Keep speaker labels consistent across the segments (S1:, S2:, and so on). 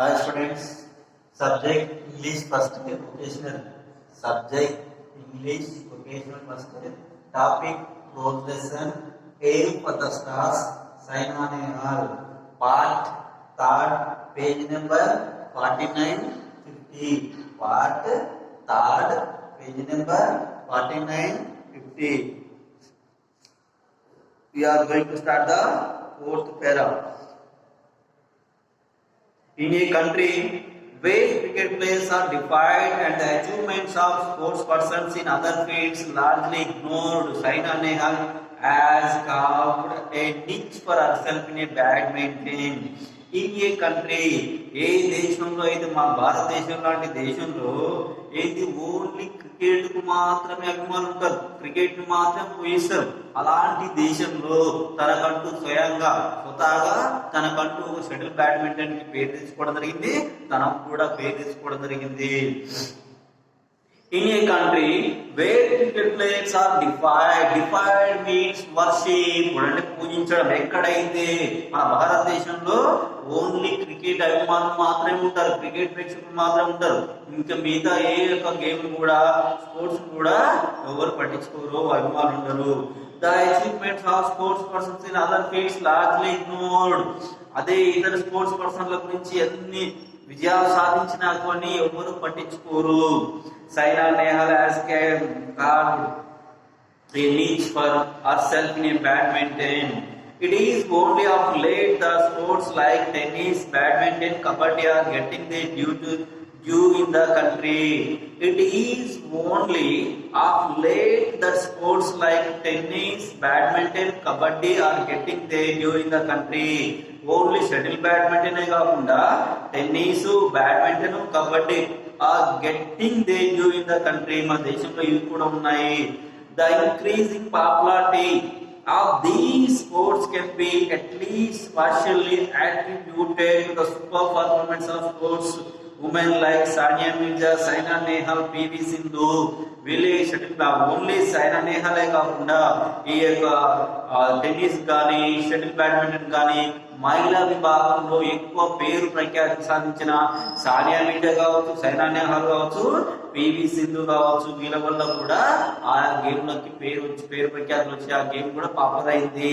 S1: Hi students, subject English first year vocational. Subject English vocational first year. Topic close lesson. Aim for the stars. Sign on a all. Part third. Page number 4950. Part third. Page number 4950. We are going to start the fourth paragraph. In a country where cricket players are defied and the achievements of sports persons in other fields largely ignored, Saina Nehwal has carved a niche for herself in a badminton. In a country, ఏ దేశంలో అయితే మా భారతదేశం లాంటి దేశంలో ఏది only cricket కు మాత్రమే అభిమానులు ఉంటారు, క్రికెట్ ని మాత్రం పోయిస్తారు. అలాంటి దేశంలో తనకంటూ స్వతహాగా తనకంటూ షటిల్ బ్యాడ్మింటన్ కి పేరు తెచ్చుకోవడం జరిగింది, తనకు కూడా పేరు తెచ్చుకోవడం జరిగింది. In a country where cricket players are defied means worship అంటే పూజించడం. ఎక్కడైతే మన భారతదేశంలో ఓన్లీ క్రికెట్ అభిమానులు మాత్రమే ఉంటారు, క్రికెట్ ప్రేక్షకులు మాత్రమే ఉంటారు, ఇంకా మిగతా ఏ యొక్క గేమ్ కూడా స్పోర్ట్స్ కూడా ఎవరు పట్టించుకోరు, అభిమానులు ఉండరు. The achievements of sports persons in other fields largely ignored. అదే ఇతర స్పోర్ట్స్ పర్సన్ల గురించి ఎన్ని విజయాలు సాధించినా కానీ ఎవరు పట్టించుకోరు. Saina Nehwal has carved a niche for herself in a badminton. It is only of late the sports like tennis, badminton, kabaddi are getting their due in the country. It is only of late that sports like tennis, badminton, kabaddi are getting their due in the country. Only shuttle బ్యాడ్మింటనే కాకుండా tennis, badminton, kabaddi are getting their due in the country. మన దేశంలో ఇవి కూడా ఉన్నాయి. The increasing popularity of these sports can be at least partially attributed to the super performance of sports women like Sania Mirza, Saina Nehwal, P V Sindhu. వీళ్ళే shuttle only Saina నెహ్వాలే కాకుండా ఈ యొక్క tennis కానీ షటిల్ బ్యాడ్మింటన్ కానీ మహిళా విభాగంలో ఎక్కువ పేరు ప్రఖ్యాతి సాధించిన సానియా మిర్జా కావచ్చు, సైనా నెహ్వాల్ కావచ్చు, పివి సింధు కావచ్చు, వీళ్ళ వల్ల కూడా ఆ గేమ్ లోకి పేరు ప్రఖ్యాతులు వచ్చి ఆ గేమ్ కూడా పాపులర్ అయింది.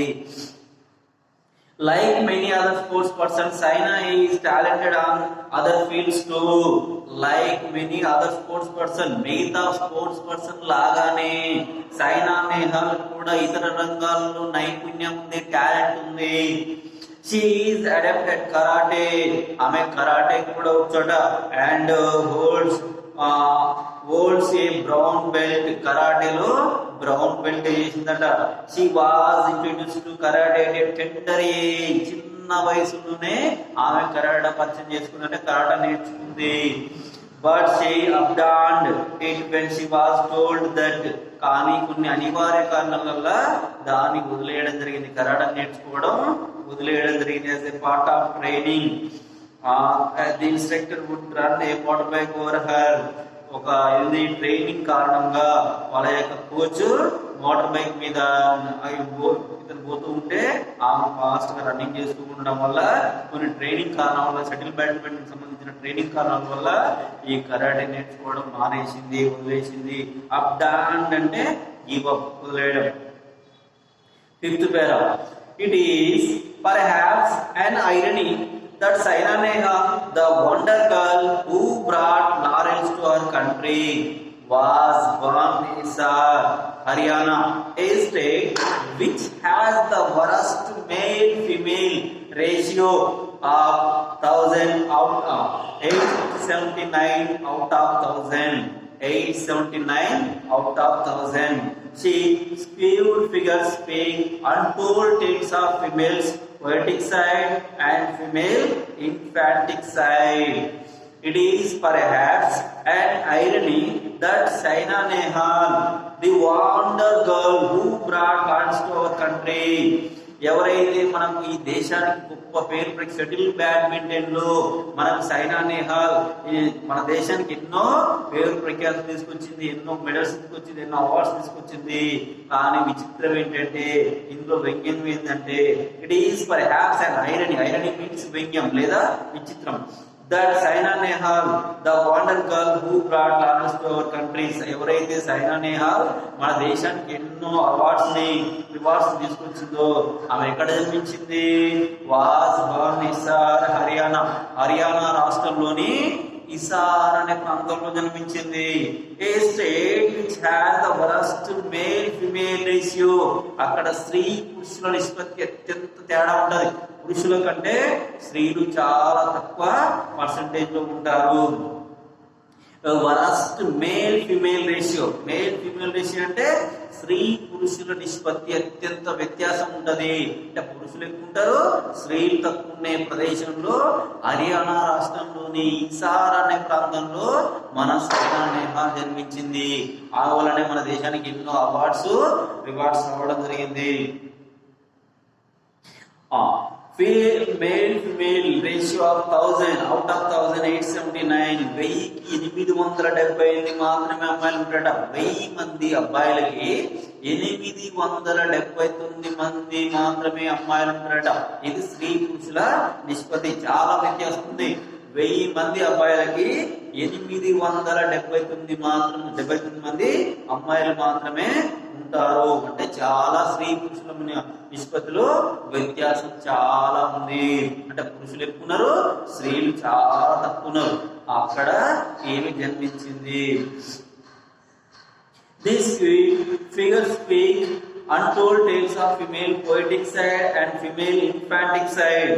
S1: Like many other sports persons, Saina is talented on other fields too. Like many other sports person, మిగతా స్పోర్ట్స్ పర్సన్ లాగానే సైనా నెహ్వాల్ కూడా ఇతర రంగాల్లో నైపుణ్యం ఉంది, టాలెంట్ ఉంది. She is adept at karate. ఆమె కరాటే కూడా వచ్చట. And holds a brown belt. కరాటేలో బ్రౌన్ బెల్ట్ చేసిందట. She was introduced to karate at a tender age. చిన్న వయసులోనే ఆమె కరాటే పరిచయం చేసుకుందంటే కరాటే నేర్చుకుంది. But she abandoned it when she was told that. కానీ కొన్ని అనివార్య కారణాల వల్ల దాన్ని వదిలేయడం జరిగింది, కరాటే నేర్చుకోవడం వదిలేయడం జరిగింది. as a part of training, the instructor would run a motorbike over her. ఒక ఇది ట్రైనింగ్ కారణంగా వాళ్ళ యొక్క కోచ్ మోటార్ బైక్ మీద ఇతను పోతూ ఉంటే ఆమె ఫాస్ట్ గా రన్నింగ్ చేస్తూ ఉండడం వల్ల కొన్ని ట్రైనింగ్ కారణం వల్ల షటిల్ బ్యాడ్మింటన్ సంబంధించిన ట్రైనింగ్ కారణాల వల్ల ఈ కరాటే నేర్చుకోవడం మానేసింది, వదిలేసింది. అబ్డాండ్ అంటే గివ్ అప్, వదిలేయడం. Fifth para. It is perhaps an irony that Saina Nehwal, the wonder girl who brought laurels to her country, was born in Hisar, Haryana, a state which has the worst male-female ratio of 1000 out of 879 out of 1000. 879 out of 1000. She skewed figures paying untold tales of females poetic side and female infantic side. It is perhaps an irony that Saina Nehwal, the wonder girl who brought lands to our country, ఎవరైతే మనకు ఈ దేశానికి గొప్ప పేరు shuttle badminton లో మనకు సైనా నెహ్వాల్ మన దేశానికి ఎన్నో పేరు ప్రఖ్యాతులు తీసుకొచ్చింది, ఎన్నో మెడల్స్ తీసుకొచ్చింది, ఎన్నో అవార్డ్స్ తీసుకొచ్చింది. కానీ విచిత్రం ఏంటంటే ఇందులో వ్యంగ్యం ఏంటంటే it is perhaps an irony. Irony means వ్యంగ్యం లేదా విచిత్రం. that Saina Nehwal, the wonder girl who brought honors to our countries, ఎవరైతే సైనా నెహ్వాల్ మన దేశానికి ఎన్నో రివార్డ్స్ తీసుకొచ్చిందో ఆమె ఎక్కడ జన్మించింది? వాస్ బోర్న్ ఇసార్, హర్యానా రాష్ట్రంలోని ఇసార్ అనే ప్రాంతంలో జన్మించింది. A state which has the worst male female ratio, అక్కడ స్త్రీ పురుషుల నిష్పత్తి అత్యంత తేడా ఉంటది. పురుషుల కంటే స్త్రీలు చాలా తక్కువ పర్సంటేజ్ లో ఉంటారు. వరస్ట్ మేల్ ఫిమేల్ రేషియో అంటే స్త్రీ పురుషుల నిష్పత్తి అత్యంత వ్యత్యాసం ఉంటది. అంటే పురుషులు ఎక్కువ ఉంటారు, స్త్రీలు తక్కువ ఉండే ప్రదేశంలో హర్యానా రాష్ట్రంలోని ఇసార్ అనే ప్రాంతంలో మన సైనా నెహ్వాల్ జన్మించింది. ఆ వల్లనే మన దేశానికి ఎన్నో రివార్డ్స్ రావడం జరిగింది. Male female ratio of 1000 out of 1879, 1878 మాత్రమే అమ్మాయిలు ఉంటారట. 1000 మంది అబ్బాయిలకి 879 మంది మాత్రమే అమ్మాయిలు ఉంటారట. ఇది స్త్రీ పురుషుల నిష్పత్తి చాలా వ్యత్యాసం ఉంది. 1000 మంది అబ్బాయిలకి 879 మంది అమ్మాయిలు మాత్రమే ఉంటారు. అంటే చాలా స్త్రీ పురుషుల నిష్పత్తిలో వ్యత్యాసం చాలా ఉంది. అంటే పురుషులు ఎక్కువ ఉన్నారు, స్త్రీలు చాలా తక్కువ ఉన్నారు. అక్కడ ఏమి జన్మించింది? This figure speak untold tales of female poetic side and female infantic side.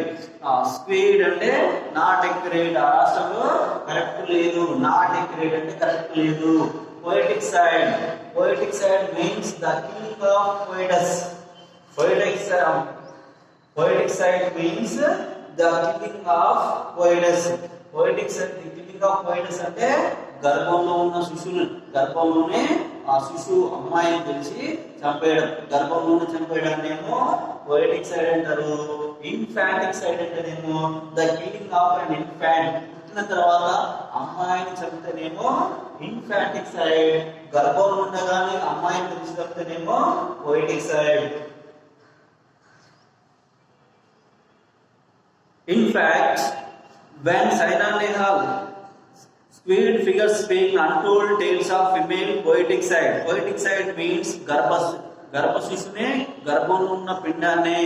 S1: Speed అంటే నాట్ ఎక్యురేట్, ఆ రాష్ట్రంలో కరెక్ట్ లేదు. నాట్ ఎక్యురేట్ అంటే కరెక్ట్ లేదు. poetic side means the killing of poets. poetic side means the killing of poets. the killing of poets అంటే గర్భంలో ఉన్న గర్భంలోనే ఆ శిశువు అమ్మాయిని తెలిసి చంపేయడం, గర్భంలోనే చంపేయడాన్నేమో poetic side అంటారు. ఇన్ఫాంటిక్ సైడ్ అంటేనేమో the killing of an infant, పుట్టిన తర్వాత అమ్మాయిని చంపితేనేమో ఇన్ఫాంటిక్ సైడ్, గర్భంలో ఉండగానే అమ్మాయిని తెలిసి చంపితేనేమో poetic side. In fact, when Saina Nehwal Squid figures speak untold tales of female poetic side. Poetic side means గర్భశిశునే, గర్భంలో ఉన్న పిండాన్ని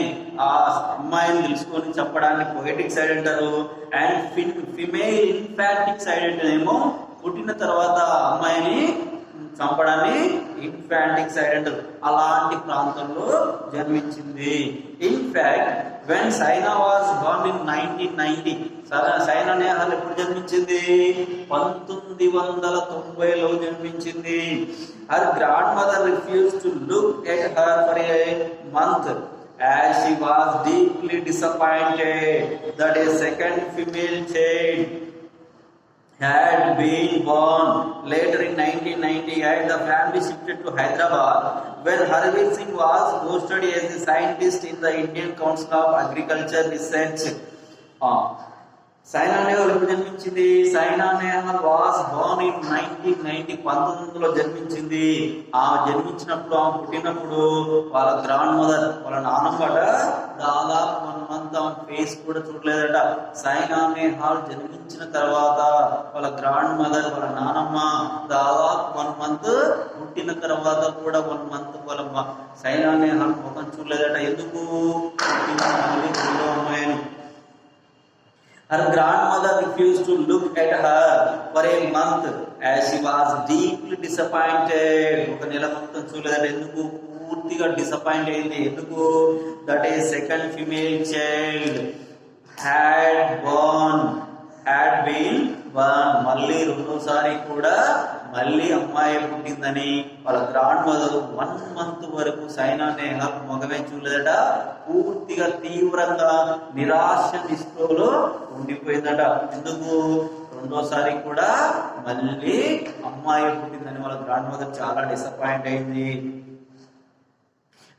S1: ఆ అమ్మాయిని తెలుసుకొని చెప్పడాన్ని పోయిటిక్ సైడ్ అంటారు. అండ్ ఫిమేల్ ఇన్ఫాంటిక్ సైడ్ అంటేనేమో పుట్టిన తర్వాత అమ్మాయిని చంపడాన్ని ఇన్ఫాంటిక్ సైడ్ అంటారు. అలాంటి ప్రాంతంలో జన్మించింది. In fact when Saina was born in 1990, Saina Nehwal ఎప్పుడు జన్మించింది? 1990లో జన్మించింది. Her grandmother refused to look at her for a month as she was deeply disappointed that a second female child had been born. Later in 1998, the family shifted to Hyderabad, where Harveer Singh was posted as a scientist in the Indian Council of Agriculture Research. Saina Nehwal ఎప్పుడు జన్మించింది? Saina Nehwal was born in 1990లో జన్మించింది. ఆమె జన్మించినప్పుడు, ఆమె పుట్టినప్పుడు వాళ్ళ grand mother, వాళ్ళ నాన్నమ్మట దాదాపు 1 month ఆమె ఫేస్ కూడా చూడలేదట. సైనా నెహ్వాల్ జన్మించిన తర్వాత వాళ్ళ గ్రాండ్ మదర్, వాళ్ళ నాన్నమ్మ దాదాపు 1 month, పుట్టిన తర్వాత కూడా 1 month వాళ్ళ సైనా నెహ్వాల్ ముఖం చూడలేదట. ఎందుకు? అమ్మాయిని. Her grandmother refused to look at her for a month as she was deeply disappointed. ఒక నెల మొత్తం చూడలేదట. ఎందుకు? పూర్తిగా డిసప్పాయింట్ అయింది. ఎందుకు? That A second female child had been born. మళ్ళీ రెండోసారి కూడా మళ్ళీ అమ్మాయి పుట్టిందని వాళ్ళ గ్రాండ్ మదర్ 1 month వరకు సైనా నెహ్వాల్ మొగమే చూడలేదట. పూర్తిగా తీవ్రంగా నిరాశ నిస్పృహలో ఉండిపోయిందట. ఎందుకు? రెండోసారి కూడా మళ్ళీ అమ్మాయి పుట్టిందని వాళ్ళ గ్రాండ్ మదర్ చాలా డిసప్పాయింట్ అయింది.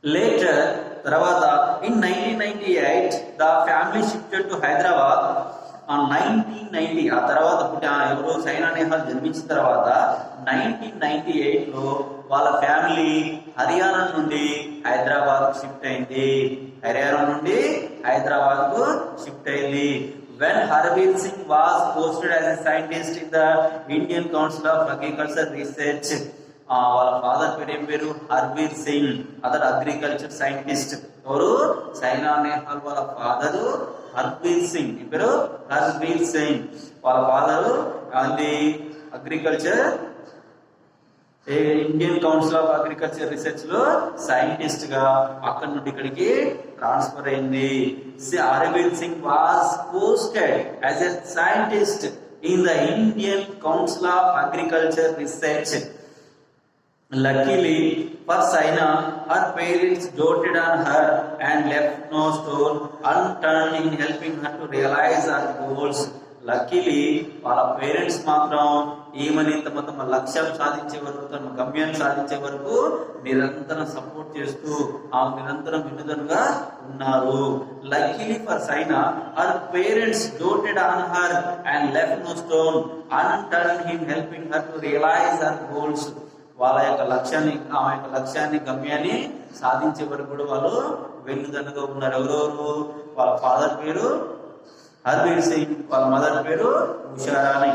S1: లేటర్ తర్వాత in 1998 the family shifted to Hyderabad. 1990 ఆ తర్వాత ఎవరు సైనా నెహ్వాల్ జన్మించిన తర్వాత 1998లో వాళ్ళ ఫ్యామిలీ హర్యానా నుండి హైదరాబాద్ షిఫ్ట్ అయింది. హర్యానా నుండి హైదరాబాద్ కు షిఫ్ట్ అయింది. when Harveer Singh was posted as a scientist in the Indian Council of Agriculture Research. వాళ్ళ ఫాదర్ పేరు ఏం పేరు? హర్వీర్ సింగ్, అతడు అగ్రికల్చర్ సైంటిస్ట్. ఎవరు? సైనా నెహ్వాల్ వాళ్ళ ఫాదరు హర్వీర్ సింగ్. ఈ పేరు హర్వీర్ సింగ్. వాళ్ళ ఫాదరు అది agriculture Indian council of agriculture research లో సైంటిస్ట్ గా అక్కడి నుండి ఇక్కడికి ట్రాన్స్ఫర్ అయింది. Harveer Singh was posted as a scientist in the Indian council of agriculture research. Luckily for Saina, her parents doted on her and left no stone unturned in helping her to realize her goals. Luckily వాళ్ళ parents మాత్రం ఈమెని తమ లక్ష్యం సాధించే వరకు, తమ గమ్యాన్ని సాధించే వరకు నిరంతరం సపోర్ట్ చేస్తూ ఆమె నిరంతరం వినుదనుగా ఉన్నారు. Luckily for Saina, her parents doted on her and left no stone unturned in helping her to realise her goals. వాళ్ళ యొక్క లక్ష్యాన్ని, ఆమె యొక్క లక్ష్యాన్ని, గమ్యాన్ని సాధించే వరకు కూడా వాళ్ళు వెన్నుదన్నుగా ఉన్నారు. ఎవరెవరు? వాళ్ళ ఫాదర్ పేరు హర్వీర్ సింగ్, వాళ్ళ మదర్ పేరు Usharani.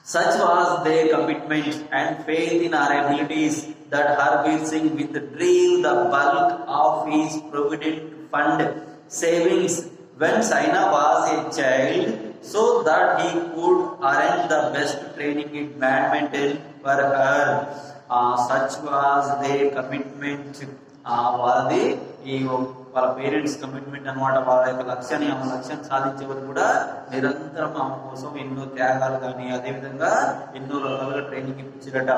S1: Such was their commitment and faith in our abilities that Harveer Singh withdrew the bulk of his provident fund savings when Saina was a child, so that he could arrange the best training in badminton for her. Such was their commitment. వాళ్ళది ఈ వాళ్ళ parents commitment అనమాట. వాళ్ళ యొక్క లక్ష్యాన్ని, ఆమె లక్ష్యాన్ని సాధించే వరకు కూడా నిరంతరం ఆమె కోసం ఎన్నో త్యాగాలు కానీ, అదేవిధంగా ఎన్నో రకాలుగా ట్రైనింగ్ ఇప్పించారట.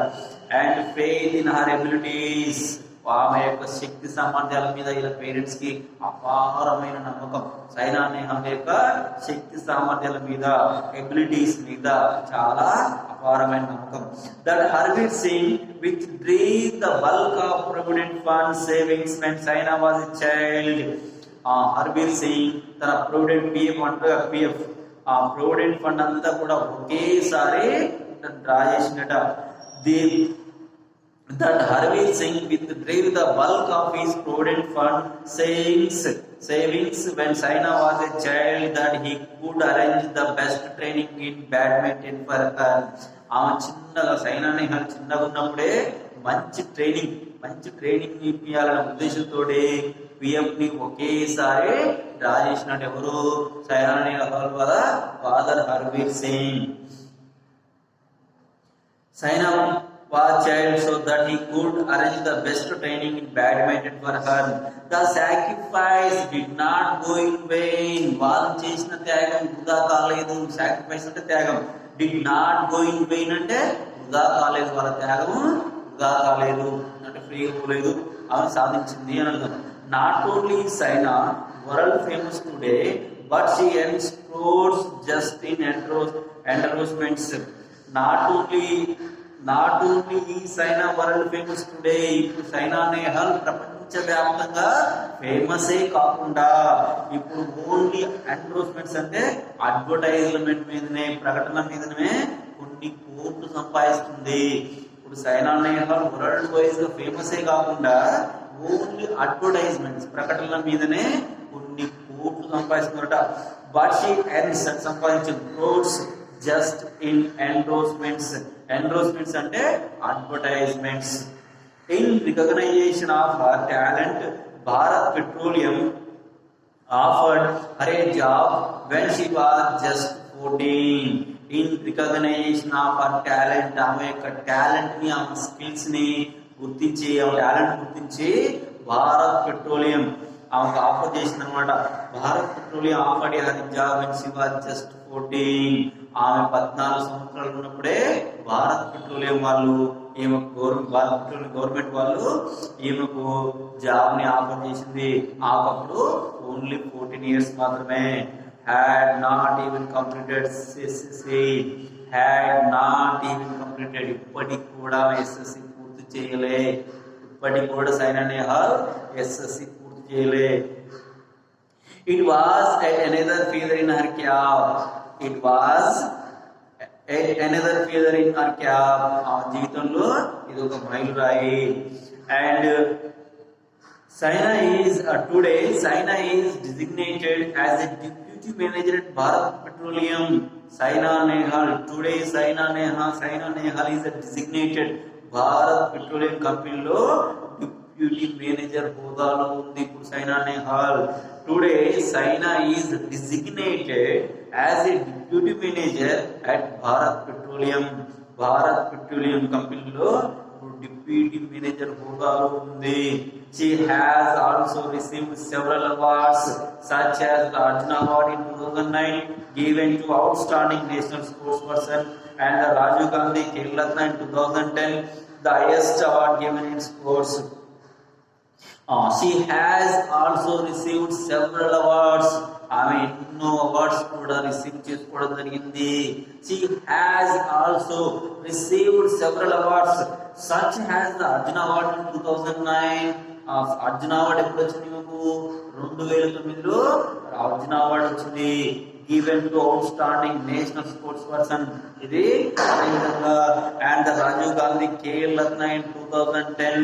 S1: And faith in her abilities, ఆమె యొక్క శక్తి సామర్థ్యాల మీద వీళ్ళ పేరెంట్స్ కి అపారమైన నమ్మకం. సైనా నెహ్వాల్ యొక్క శక్తి సామర్థ్యాల మీద, ఎబిలిటీస్ మీద చాలా అపారమైన నమ్మకం. That Harveer Singh withdrew the bulk of provident fund savings when Saina was a child. Harveer Singh తన ప్రొవిడెంట్ పిఎఫ్ ప్రొవిడెంట్ ఫండ్ అంతా కూడా ఒకేసారి డ్రా చేసినట. That Harveer Singh withdrew the bulk of his provident fund savings when Saina was a child, that he could arrange the best training in badminton for her. ఆమె చిన్నగా, సైనా నెహ్వాల్ చిన్నగా ఉన్నప్పుడే మంచి training ఇప్పించాలనే ఉద్దేశంతో పిఎఫ్ ని ఒకేసారి డ్రా చేసినట్టు. ఎవరు? సైనా నెహ్వాల్ వాళ్ళ father Harveer Singh. Saina was child so that he could arrange the best training in badminton for her. The sacrifice did not go in vain. వాళ్ళు చేసిన త్యాగం వృధా కాలేదు. సాక్రిఫైస్ అంటే త్యాగం. did not go in vain అంటే వృధా కాలేదు. వాళ్ళ త్యాగం వృధా కాలేదు అంటే ఫ్రీగా పోలేదు, ఆమె సాధించింది అని అర్థం. Not only Saina world famous today, but she earns crores just in endorsements. Not only ఈ సైనా వరల్డ్ ఫేమస్ టుడే, ఇప్పుడు సైనా నెహ్వాల్ ప్రపంచవ్యాప్తంగా ఫేమసే కాకుండా ఇప్పుడు ఓన్లీ ఎండోర్స్మెంట్స్ అంటే అడ్వర్టైజ్మెంట్ మీదనే, ప్రకటన మీదనే కొన్ని కోట్లు సంపాదిస్తుంది. ఇప్పుడు సైనా నెహ్వాల్ వరల్డ్ వైజ్ గా ఫేమసే కాకుండా ఓన్లీ అడ్వర్టైజ్మెంట్స్, ప్రకటనల మీదనే కొన్ని కోట్లు సంపాదిస్తున్నారట. బట్ షీ ఎర్న్స్, సంపాదించిన crores just in endorsements. Endorsements అంటే advertisements. In recognition of her talent, Bharat Petroleum offered her a job when she was just 14. In recognition of her talent, ఆమె యొక్క టాలెంట్ ని, ఆమె స్కిల్స్ ని గుర్తించి, ఆమె టాలెంట్ గుర్తించి భారత్ పెట్రోలియం ఆమెకు ఆఫర్ చేసింది అనమాట. Bharat Petroleum offered her job when she was just 14. ఆమె 14 సంవత్సరాలు ఉన్నప్పుడే భారత్ పెట్రోలియం వాళ్ళు గవర్నమెంట్ వాళ్ళు ఈమెకు జాబ్ ని ఆఫర్ చేసింది. ఆమెప్పుడు ఓన్లీ 14 years మాత్రమే. Had not even completed SSC, ఇప్పటికి కూడా ఎస్ఎస్సి పూర్తి చేయలే. ఇప్పటికి కూడా సైనా నెహ్వాల్ ఎస్ఎస్సి పూర్తి చేయలే. It was another feather in her cap. ఆ జీవితంలో ఇది ఒక మైలురాయి. And Saina is designated as a deputy manager at Bharat Petroleum, Saina Nehwal. Today Saina Nehwal is a designated Bharat Petroleum Company lo deputy manager hodalo undi ఇప్పుడు Saina Nehwal. Today Saina is designated as a deputy manager at Bharat Petroleum Company lo deputy manager hodalo undi. She has also received several awards such as the Arjuna Award in 2009 given to outstanding national sportsperson and the Rajiv Gandhi Khel Ratna in 2010, the highest award given in sports. She has also received several awards. ఎన్నో awards కూడా receive చేసుకోవడం జరిగింది. She has also received several awards such as the Arjuna Award in 2009. Arjuna award ఎప్పుడు వచ్చింది మీకు 2009లో Arjuna award వచ్చింది. Given to outstanding national sports person ఇది అదేవిధంగా అండ్ రాజీవ్ గాంధీ ఖేల్ రత్న ఇన్ 2010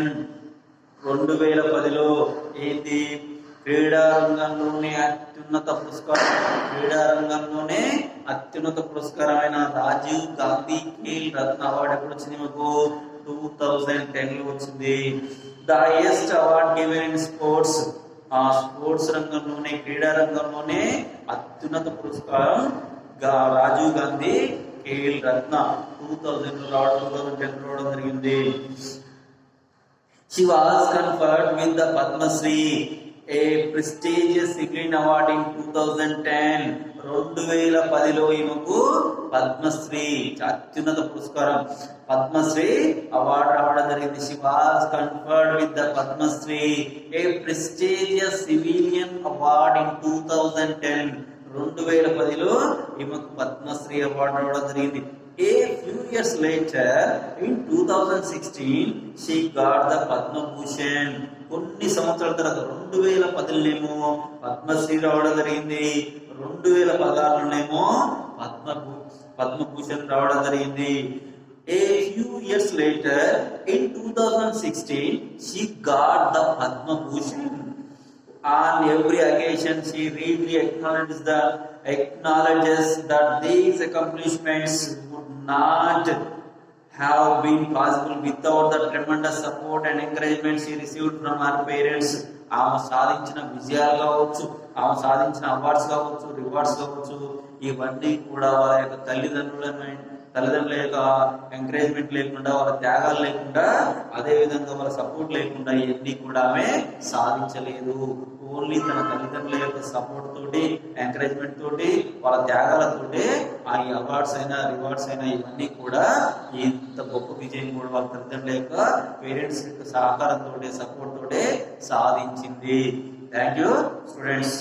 S1: 2010లో ఏంటి క్రీడా రంగంలోనే అత్యున్నత పురస్కారమైన రాజీవ్ గాంధీ ఖేల్ రత్న అవార్డు ఎప్పుడు వచ్చింది మీకు 2010లో వచ్చింది. The highest award given in sports, sports రంగంలోనే క్రీడా రంగంలోనే అత్యున్నత పురస్కారం రాజీవ్ గాంధీ ఖేల్ రత్న 2000 రావడం 2010 రావడం జరిగింది. She was conferred with the Padma Shri, a prestigious civilian award in 2010. 2010లో ఈమెకు పద్మశ్రీ అత్యున్నత పురస్కారం పద్మశ్రీ అవార్డు రావడం జరిగింది. She was conferred with the Padma Shri, a prestigious civilian award in 2010. 2010లో ఈమెకు పద్మశ్రీ అవార్డు రావడం జరిగింది. A few years later, in 2016, she got the Padma Bhushan. కొన్ని సంవత్సరాల తర్వాత 2010లోనేమో పద్మశ్రీ రావడం జరిగింది. 2016లోనేమో పద్మభూషణ్ రావడం జరిగింది. A few years later, in 2016, she got the Padma Bhushan. On every occasion, she really acknowledges that these accomplishments would not have been possible without the tremendous support and encouragement she received from her parents. ఆమె సాధించిన విజయాలు కావచ్చు, ఆమె సాధించిన awards కావచ్చు, rewards కావచ్చు, ఇవన్నీ కూడా వాళ్ళ యొక్క తల్లిదండ్రుల యొక్క ఎంకరేజ్మెంట్ లేకుండా, వాళ్ళ త్యాగాలు లేకుండా, అదే విధంగా వాళ్ళ సపోర్ట్ లేకుండా ఇవన్నీ కూడా ఆమె సాధించలేదు. ఓన్లీ తన తల్లిదండ్రుల యొక్క సపోర్ట్ తోటి, ఎంకరేజ్మెంట్ తోటి, వాళ్ళ త్యాగాలతోటి ఆ అవార్డ్స్ అయినా రివార్డ్స్ అయినా ఇవన్నీ కూడా ఇంత గొప్ప విజయం కూడా వాళ్ళ తల్లిదండ్రుల యొక్క పేరెంట్స్ యొక్క సహకారంతో, సపోర్ట్ తోటి సాధించింది. Thank you students.